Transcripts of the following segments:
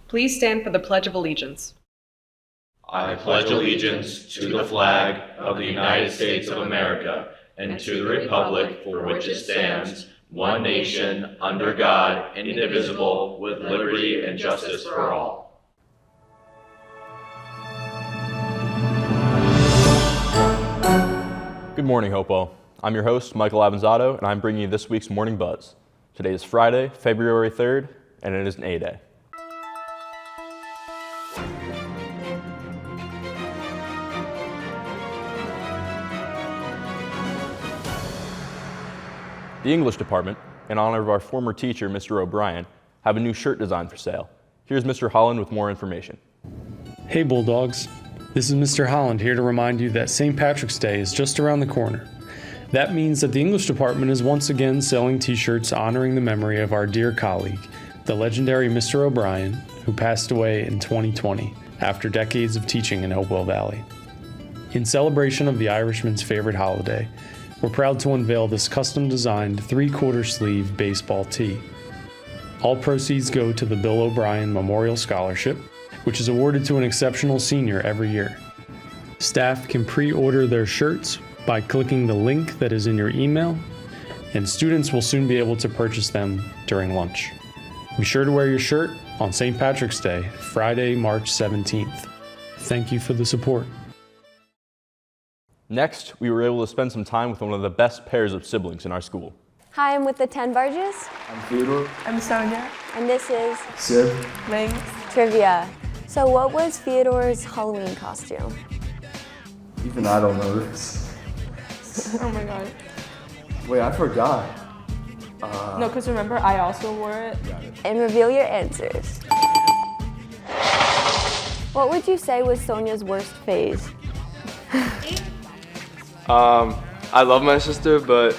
Please stand for the Pledge of Allegiance. I pledge allegiance to the flag of the United States of America and to the republic for which it stands, one nation, under God, indivisible, with liberty and justice for all. Good morning, Hopewell. I'm your host, Michael Avanzato, and I'm bringing you this week's Morning Buzz. Today is Friday, February 3rd, and it is an A-Day. The English department, in honor of our former teacher, Mr. O'Brien, have a new shirt design for sale. Here's Mr. Holland with more information. Hey Bulldogs, this is Mr. Holland here to remind you that St. Patrick's Day is just around the corner. That means that the English department is once again selling t-shirts honoring the memory of our dear colleague, the legendary Mr. O'Brien, who passed away in 2020 after decades of teaching in Hopewell Valley. In celebration of the Irishman's favorite holiday, we're proud to unveil this custom-designed 3/4 sleeve baseball tee. All proceeds go to the Bill O'Brien Memorial Scholarship, which is awarded to an exceptional senior every year. Staff can pre-order their shirts by clicking the link that is in your email, and students will soon be able to purchase them during lunch. Be sure to wear your shirt on St. Patrick's Day, Friday, March 17th. Thank you for the support. Next, we were able to spend some time with one of the best pairs of siblings in our school. Hi, I'm with the 10 Barges. I'm Theodore. I'm Sonia. And this is Sibling Trivia. So what was Theodore's Halloween costume? Even I don't know this. Oh my god. Wait, I forgot. No, because remember, I also wore it. And reveal your answers. What would you say was Sonia's worst phase? I love my sister, but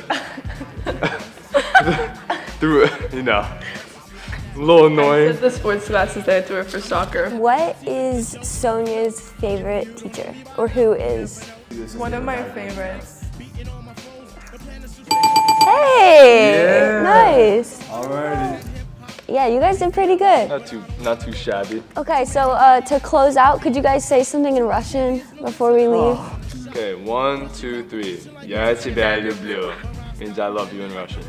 through, a little annoying. I did the sports classes that I threw her for soccer. What is Sonia's favorite teacher? Or who is? One of my favorites. Hey! Nice! Alrighty. Yeah, you guys did pretty good. Not too shabby. Okay, so to close out, could you guys say something in Russian before we leave? Okay, 1, 2, 3. Я тебя люблю. Means I love you in Russian.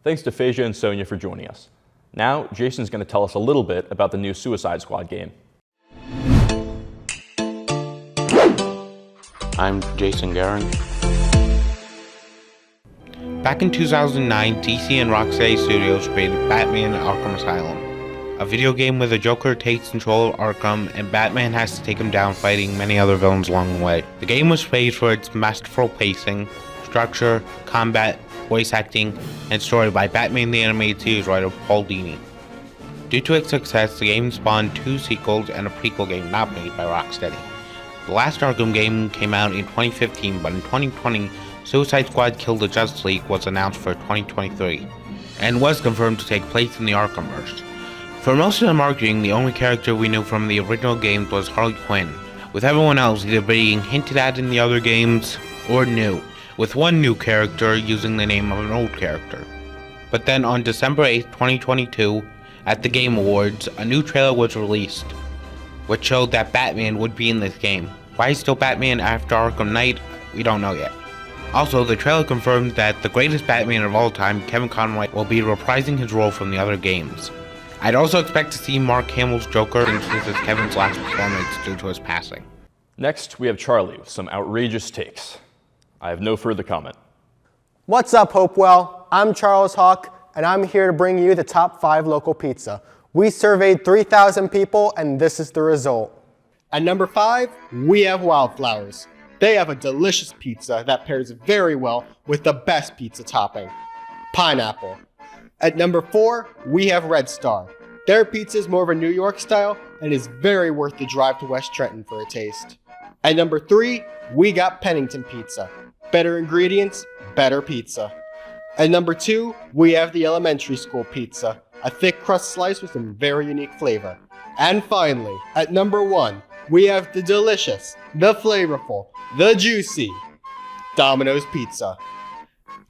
Thanks to Phasia and Sonia for joining us. Now, Jason's going to tell us a little bit about the new Suicide Squad game. I'm Jason Gering. Back in 2009, DC and Rocksteady Studios created Batman Arkham Asylum, a video game where the Joker takes control of Arkham and Batman has to take him down fighting many other villains along the way. The game was praised for its masterful pacing, structure, combat, voice acting, and story by Batman the Animated Series writer Paul Dini. Due to its success, the game spawned 2 sequels and a prequel game not made by Rocksteady. The last Arkham game came out in 2015, but in 2020, Suicide Squad Kill the Justice League was announced for 2023, and was confirmed to take place in the Arkhamverse. For most of the marketing, the only character we knew from the original games was Harley Quinn, with everyone else either being hinted at in the other games or new, with one new character using the name of an old character. But then on December 8th, 2022, at the Game Awards, a new trailer was released, which showed that Batman would be in this game. Why he's still Batman after Arkham Knight, we don't know yet. Also, the trailer confirmed that the greatest Batman of all time, Kevin Conroy, will be reprising his role from the other games. I'd also expect to see Mark Hamill's Joker, since this is Kevin's last performance due to his passing. Next, we have Charlie with some outrageous takes. I have no further comment. What's up, Hopewell? I'm Charles Hawk, and I'm here to bring you the top 5 local pizza. We surveyed 3,000 people, and this is the result. At number 5, we have Wildflowers. They have a delicious pizza that pairs very well with the best pizza topping, pineapple. At number 4, we have Red Star. Their pizza is more of a New York style and is very worth the drive to West Trenton for a taste. At number 3, we got Pennington Pizza. Better ingredients, better pizza. At number 2, we have the Elementary School Pizza, a thick crust slice with some very unique flavor. And finally, at number 1, we have the delicious, the flavorful, the juicy Domino's Pizza.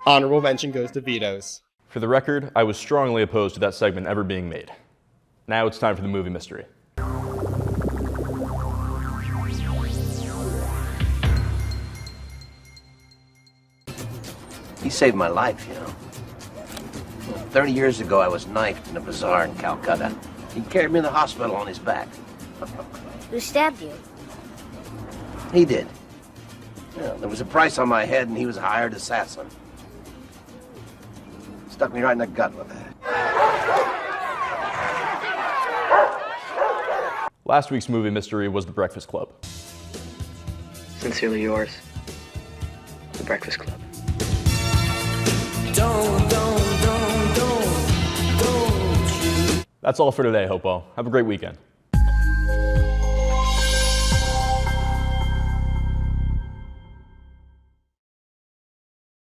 Honorable mention goes to Vito's. For the record, I was strongly opposed to that segment ever being made. Now it's time for the movie mystery. He saved my life, you know. 30 years ago, I was knifed in a bazaar in Calcutta. He carried me in the hospital on his back. Who stabbed you? He did. Yeah, there was a price on my head, and he was a hired assassin. Stuck me right in the gut with that. Last week's movie mystery was The Breakfast Club. Sincerely yours, The Breakfast Club. That's all for today, Hopewell. Have a great weekend.